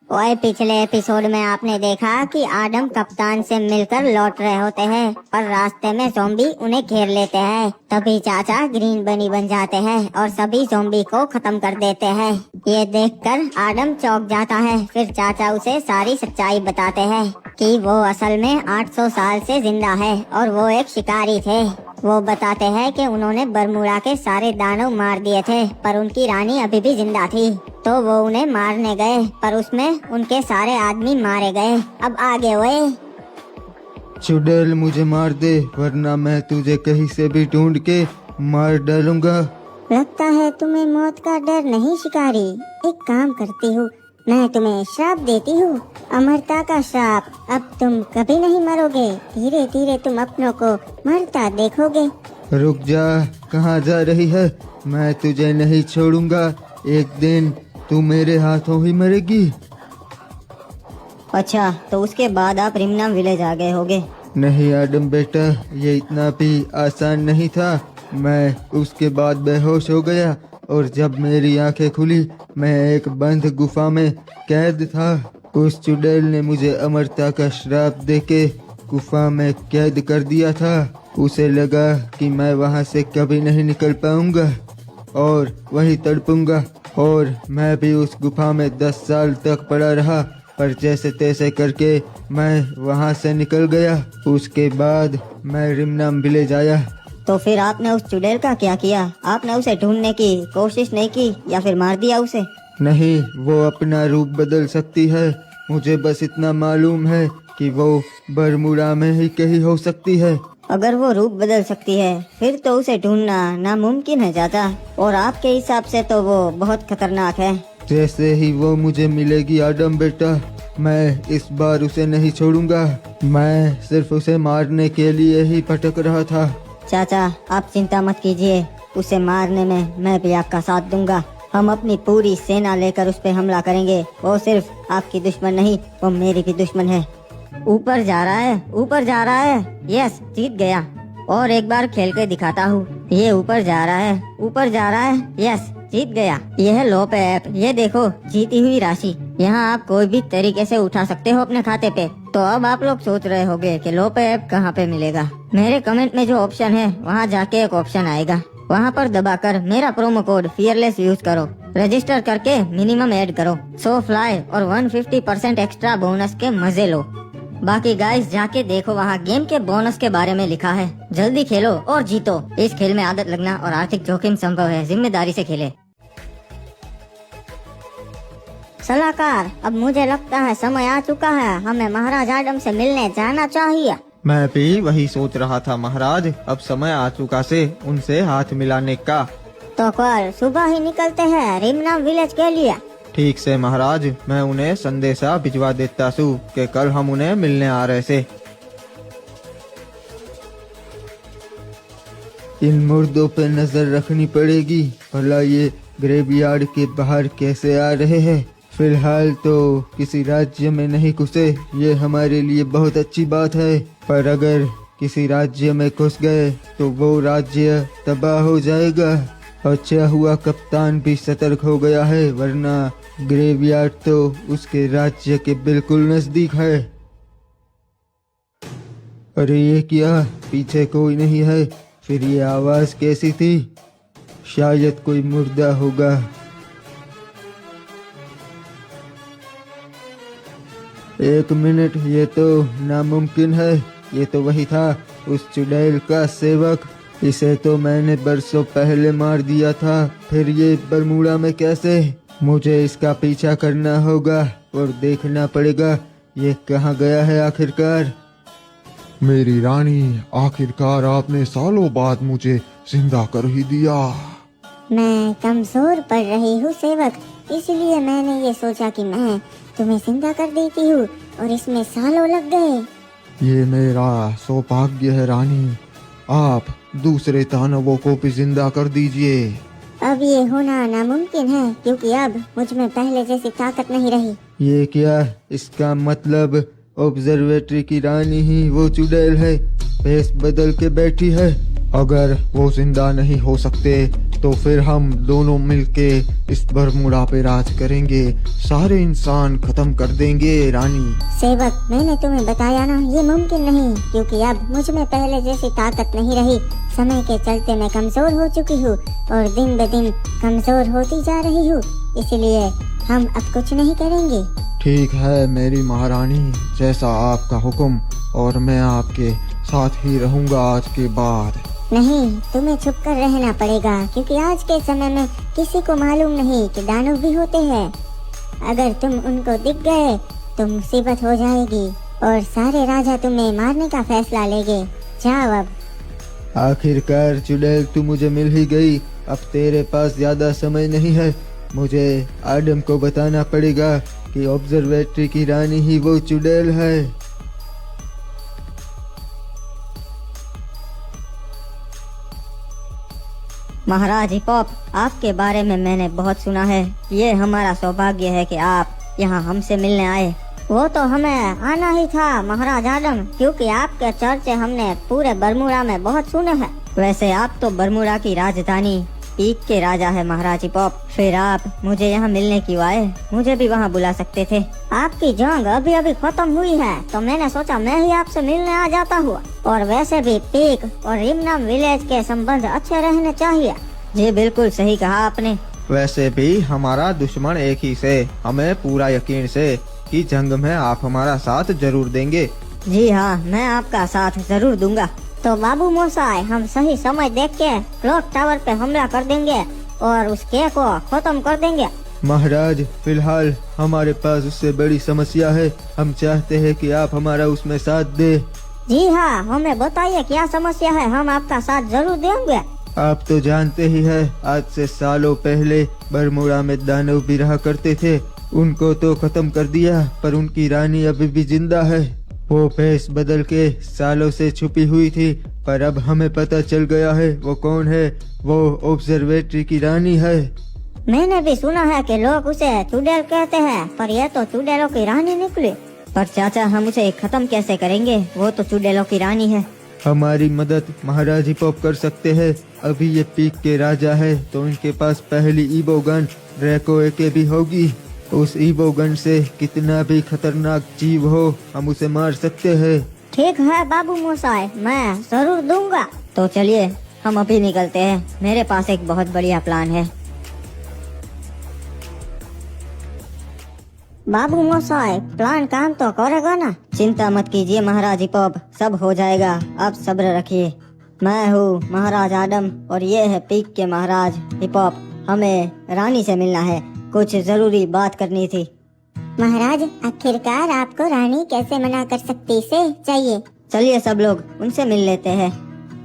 ओए, पिछले एपिसोड में आपने देखा कि आदम कप्तान से मिलकर लौट रहे होते हैं, पर रास्ते में ज़ॉम्बी उन्हें घेर लेते हैं। तभी चाचा ग्रीन बनी बन जाते हैं और सभी ज़ॉम्बी को खत्म कर देते हैं। ये देखकर आदम चौंक जाता है। फिर चाचा उसे सारी सच्चाई बताते हैं कि वो असल में 800 साल से जिंदा है और वो एक शिकारी थे। वो बताते हैं कि उन्होंने बरमूडा के सारे दानव मार दिए थे, पर उनकी रानी अभी भी जिंदा थी, तो वो उन्हें मारने गए, पर उसमें उनके सारे आदमी मारे गए। अब आगे हुए। चुड़ैल, मुझे मार दे वरना मैं तुझे कहीं से भी ढूंढ के मार डालूंगा। लगता है तुम्हें मौत का डर नहीं शिकारी। एक काम करती हूँ, मैं तुम्हें श्राप देती हूँ, अमरता का श्राप। अब तुम कभी नहीं मरोगे, धीरे धीरे तुम अपनों को मरता देखोगे। रुक जा, कहाँ जा रही है? मैं तुझे नहीं छोड़ूंगा। एक दिन तू मेरे हाथों ही मरेगी। अच्छा, तो उसके बाद आप रिमना विलेज आ गए होगे। नहीं आदम बेटा, ये इतना भी आसान नहीं था। मैं उसके बाद बेहोश हो गया और जब मेरी आंखें खुली मैं एक बंद गुफा में कैद था। उस चुड़ैल ने मुझे अमरता का श्राप देके गुफा में कैद कर दिया था। उसे लगा कि मैं वहां से कभी नहीं निकल पाऊंगा और वहीं तड़पूंगा, और मैं भी उस गुफा में 10 साल तक पड़ा रहा, पर जैसे तैसे करके मैं वहां से निकल गया। उसके बाद मैं रिमनाम विलेज आया। तो फिर आपने उस चुड़ैल का क्या किया? आपने उसे ढूंढने की कोशिश नहीं की या फिर मार दिया उसे? नहीं, वो अपना रूप बदल सकती है। मुझे बस इतना मालूम है कि वो बरमूडा में ही कहीं हो सकती है। अगर वो रूप बदल सकती है फिर तो उसे ढूंढना नामुमकिन है चाचा, और आपके हिसाब से तो वो बहुत खतरनाक है। जैसे ही वो मुझे मिलेगी आदम बेटा, मैं इस बार उसे नहीं छोड़ूंगा। मैं सिर्फ उसे मारने के लिए ही भटक रहा था। चाचा, आप चिंता मत कीजिए, उसे मारने में मैं भी आपका साथ दूंगा। हम अपनी पूरी सेना लेकर उस पे हमला करेंगे। वो सिर्फ आपकी दुश्मन नहीं, वो मेरी भी दुश्मन है। ऊपर जा रहा है, ऊपर जा रहा है। यस, जीत गया। और एक बार खेल के दिखाता हूँ। ये ऊपर जा रहा है, ऊपर जा रहा है। यस, जीत गया। ये है लो पे ऐप, ये देखो जीती हुई राशि। यहाँ आप कोई भी तरीके से उठा सकते हो अपने खाते पे। तो अब आप लोग सोच रहे होंगे कि लो पे ऐप कहाँ पे मिलेगा। मेरे कमेंट में जो ऑप्शन है वहाँ जाके एक ऑप्शन आएगा, वहाँ पर दबाकर मेरा प्रोमो कोड फियरलेस यूज करो, रजिस्टर करके मिनिमम ऐड करो, सो फ्लाई और 150% एक्स्ट्रा बोनस के मजे लो। बाकी गाइस जाके देखो, वहाँ गेम के बोनस के बारे में लिखा है। जल्दी खेलो और जीतो। इस खेल में आदत लगना और आर्थिक जोखिम संभव है, जिम्मेदारी से खेले। सलाहकार, अब मुझे लगता है समय आ चुका है, हमें महाराज आदम से मिलने जाना चाहिए। मैं भी वही सोच रहा था महाराज, अब समय आ चुका से उनसे हाथ मिलाने का। तो कल सुबह ही निकलते हैं रिमनाम विलेज के लिए। ठीक से महाराज, मैं उन्हें संदेशा भिजवा देता हूँ कि कल हम उन्हें मिलने आ रहे से। इन मुर्दों पे नजर रखनी पड़ेगी, भला ये ग्रेवयार्ड के बाहर कैसे आ रहे हैं। फिलहाल तो किसी राज्य में नहीं घुसे, ये हमारे लिए बहुत अच्छी बात है, पर अगर किसी राज्य में घुस गए तो वो राज्य तबाह हो जाएगा। अच्छा हुआ कप्तान भी सतर्क हो गया है, वरना ग्रेवयार्ड तो उसके राज्य के बिल्कुल नजदीक है। अरे ये क्या, पीछे कोई नहीं है, फिर ये आवाज कैसी थी? शायद कोई मुर्दा होगा। एक मिनट, ये तो नामुमकिन है। ये तो वही था, उस चुड़ैल का सेवक। इसे तो मैंने बरसों पहले मार दिया था, फिर ये बरमूडा में कैसे? मुझे इसका पीछा करना होगा और देखना पड़ेगा ये कहाँ गया है आखिरकार। मेरी रानी, आखिरकार आपने सालों बाद मुझे जिंदा कर ही दिया। मैं कमजोर पड़ रही हूँ सेवक, इसलिए मैंने ये सोचा कि मैं तुम्हें जिंदा कर देती हूँ, और इसमें सालों लग गए। ये मेरा सौभाग्य है रानी, आप दूसरे दानवों को भी जिंदा कर दीजिए। अब ये होना नामुमकिन है, क्योंकि अब मुझ में पहले जैसी ताकत नहीं रही। ये क्या, इसका मतलब ऑब्जर्वेटरी की रानी ही वो चुड़ैल है, भेष बदल के बैठी है। अगर वो जिंदा नहीं हो सकते तो फिर हम दोनों मिलके इस बरमूडा पे राज करेंगे, सारे इंसान खत्म कर देंगे रानी। सेवक, मैंने तुम्हें बताया ना, ये मुमकिन नहीं, क्योंकि अब मुझ में पहले जैसी ताकत नहीं रही। समय के चलते मैं कमजोर हो चुकी हूँ और दिन ब दिन कमजोर होती जा रही हूँ, इसलिए हम अब कुछ नहीं करेंगे। ठीक है मेरी महारानी, जैसा आपका हुक्म, और मैं आपके साथ ही रहूंगा आज के बाद। नहीं, तुम्हें छुप कर रहना पड़ेगा, क्योंकि आज के समय में किसी को मालूम नहीं कि दानव भी होते हैं। अगर तुम उनको दिख गए तो मुसीबत हो जाएगी और सारे राजा तुम्हें मारने का फैसला लेंगे। जाओ अब। आखिरकार चुड़ैल तू मुझे मिल ही गई। अब तेरे पास ज्यादा समय नहीं है, मुझे आदम को बताना पड़ेगा कि ऑब्जर्वेटरी की रानी ही वो चुड़ैल है। महाराज हिपोप, आपके बारे में मैंने बहुत सुना है। ये हमारा सौभाग्य है कि आप यहाँ हमसे मिलने आए। वो तो हमें आना ही था महाराज आदम, क्योंकि आपके चर्चे हमने पूरे बरमूडा में बहुत सुने हैं। वैसे आप तो बरमूडा की राजधानी पीक के राजा है महाराज हिपोप, फिर आप मुझे यहाँ मिलने क्यों आए? मुझे भी वहाँ बुला सकते थे। आपकी जंग अभी अभी खत्म हुई है, तो मैंने सोचा मैं ही आपसे मिलने आ जाता हूँ। और वैसे भी पीक और रिमनाम विलेज के संबंध अच्छे रहने चाहिए। जी बिल्कुल सही कहा आपने। वैसे भी हमारा दुश्मन एक ही से, हमें पूरा यकीन से कि जंग में आप हमारा साथ जरूर देंगे। जी हाँ, मैं आपका साथ जरूर दूंगा। तो बाबू मोसाई, हम सही समय देख के क्लॉक टावर पे हमला कर देंगे और उस के को खत्म कर देंगे। महाराज, फिलहाल हमारे पास उससे बड़ी समस्या है। हम चाहते हैं कि आप हमारा उसमें साथ दे। जी हाँ, हमें बताइए क्या समस्या है, हम आपका साथ जरूर देंगे। आप तो जानते ही हैं, आज से सालों पहले बरमूडा में दानव भी रहा करते थे। उनको तो खत्म कर दिया, पर उनकी रानी अभी भी जिंदा है। वो भेष बदल के सालों से छुपी हुई थी, पर अब हमें पता चल गया है वो कौन है। वो ऑब्जर्वेटरी की रानी है। मैंने भी सुना है कि लोग उसे चुड़ैल कहते हैं, पर यह तो चुड़ैलों की रानी निकली। पर चाचा, हम उसे खत्म कैसे करेंगे? वो तो चुड़ैलों की रानी है। हमारी मदद महाराज हिपोप कर सकते हैं। अभी ये पीक के राजा है, तो इनके पास पहली ईबो गन ड्रैको एके भी होगी। उस ईबो गन से कितना भी खतरनाक जीव हो, हम उसे मार सकते हैं। ठीक है बाबू मोसाई, मैं जरूर दूंगा। तो चलिए हम अभी निकलते हैं, मेरे पास एक बहुत बढ़िया प्लान है। बाबू मोसाई, प्लान काम तो करेगा ना? चिंता मत कीजिए महाराज हिपोप, सब हो जाएगा, आप सब्र रखिए। मैं हूँ महाराज आदम और ये है पीक के महाराज हिपोप। हमें रानी से मिलना है, कुछ जरूरी बात करनी थी। महाराज, आखिरकार आपको रानी कैसे मना कर सकती से चाहिए। चलिए सब लोग उनसे मिल लेते हैं।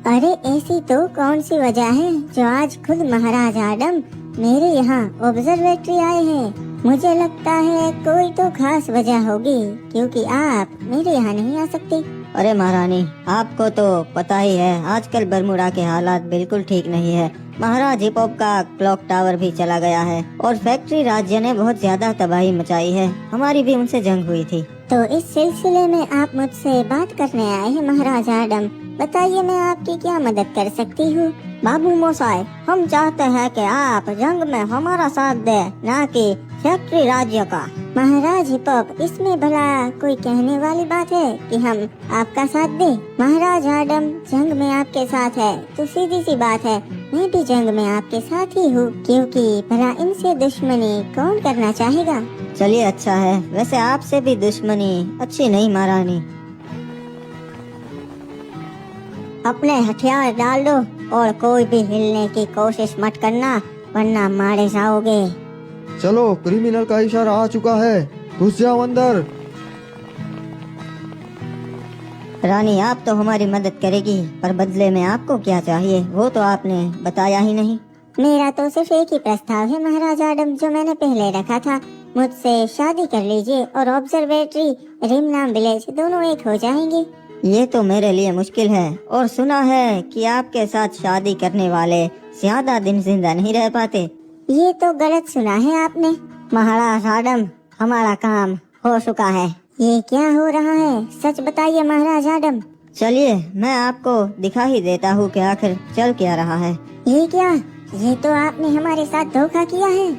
अरे ऐसी तो कौन सी वजह है जो आज खुद महाराज आदम मेरे यहाँ ऑब्जर्वेटरी आए हैं? मुझे लगता है कोई तो खास वजह होगी, क्योंकि आप मेरे यहाँ नहीं आ सकते। अरे महारानी, आपको तो पता ही है आजकल बरमूडा के हालात बिल्कुल ठीक नहीं है। महाराज हिपोप का क्लॉक टावर भी चला गया है और फैक्ट्री राज्य ने बहुत ज्यादा तबाही मचाई है। हमारी भी उनसे जंग हुई थी। तो इस सिलसिले में आप मुझसे बात करने आए हैं महाराज आदम। बताइए मैं आपकी क्या मदद कर सकती हूँ? बाबू मोसाई, हम चाहते हैं कि आप जंग में हमारा साथ दे, ना कि फैक्ट्री राज्य का। महाराज हिपोप, इसमें भला कोई कहने वाली बात है कि हम आपका साथ दे? महाराज आदम जंग में आपके साथ है तो सीधी सी बात है, मैं भी जंग में आपके साथ ही हूँ, क्योंकि भला इनसे दुश्मनी कौन करना चाहेगा। चलिए अच्छा है, वैसे आपसे भी दुश्मनी अच्छी नहीं महारानी। अपने हथियार डाल दो और कोई भी हिलने की कोशिश मत करना, वरना मारे जाओगे। चलो, क्रिमिनल का इशारा आ चुका है, घुस जाओ अंदर। रानी, आप तो हमारी मदद करेगी, पर बदले में आपको क्या चाहिए वो तो आपने बताया ही नहीं। मेरा तो सिर्फ एक ही प्रस्ताव है महाराज आदम, जो मैंने पहले रखा था। मुझसे शादी कर लीजिए और ऑब्जर्वेटरी रिमनाम विलेज दोनों एक हो जाएंगे। ये तो मेरे लिए मुश्किल है, और सुना है कि आपके साथ शादी करने वाले ज्यादा दिन जिंदा नहीं रह पाते। ये तो गलत सुना है आपने महाराज आदम, हमारा काम हो चुका है। ये क्या हो रहा है, सच बताइए महाराज आदम। चलिए मैं आपको दिखा ही देता हूँ कि आखिर चल क्या रहा है। ये क्या? ये तो आपने हमारे साथ धोखा किया है।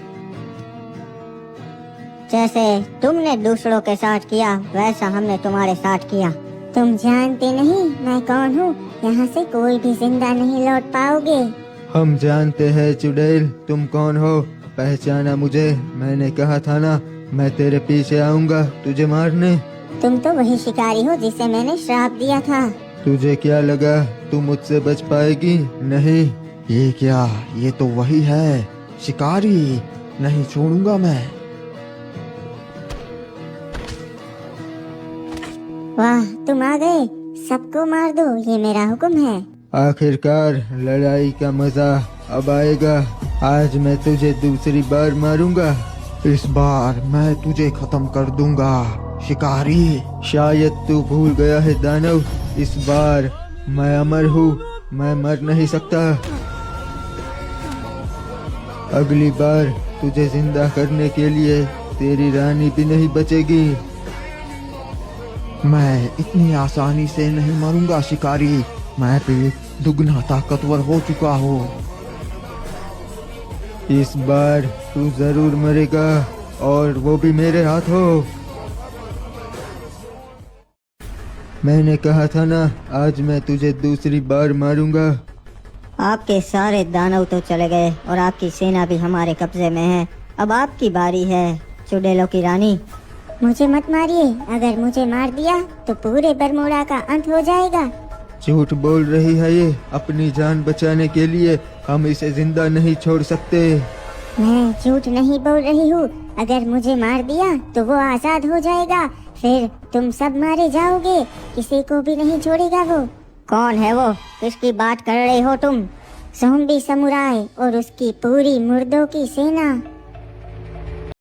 जैसे तुमने दूसरों के साथ किया वैसा हमने तुम्हारे साथ किया। तुम जानते नहीं मैं कौन हूँ। यहाँ से कोई भी जिंदा नहीं लौट पाओगे। हम जानते हैं चुड़ैल, तुम कौन हो। पहचाना मुझे? मैंने कहा था ना मैं तेरे पीछे आऊंगा तुझे मारने। तुम तो वही शिकारी हो जिसे मैंने श्राप दिया था। तुझे क्या लगा तू मुझसे बच पाएगी? नहीं। ये क्या? ये तो वही है, शिकारी। नहीं छोड़ूंगा मैं। वाह, तुम आ गए। सबको मार दो, ये मेरा हुक्म है। आखिरकार लड़ाई का मजा अब आएगा। आज मैं तुझे दूसरी बार मारूंगा। इस बार मैं तुझे खत्म कर दूंगा शिकारी। शायद तू भूल गया है दानव, इस बार मैं अमर हूँ, मैं मर नहीं सकता। अगली बार तुझे जिंदा करने के लिए तेरी रानी भी नहीं बचेगी। मैं इतनी आसानी से नहीं मरूंगा शिकारी। मैं भी दुगना ताकतवर हो चुका हूँ। इस बार तू जरूर मरेगा और वो भी मेरे हाथों। मैंने कहा था ना आज मैं तुझे दूसरी बार मारूंगा। आपके सारे दानव तो चले गए और आपकी सेना भी हमारे कब्जे में है। अब आपकी बारी है चुड़ैलों की रानी। मुझे मत मारिए। अगर मुझे मार दिया तो पूरे बरमूडा का अंत हो जाएगा। झूठ बोल रही है ये। अपनी जान बचाने के लिए हम इसे जिंदा नहीं छोड़ सकते। मैं झूठ नहीं बोल रही हूँ। अगर मुझे मार दिया तो वो आजाद हो जाएगा। फिर तुम सब मारे जाओगे, किसी को भी नहीं छोड़ेगा वो। कौन है वो? किसकी बात कर रहे हो तुम? ज़ॉम्बी समुराई और उसकी पूरी मुर्दों की सेना।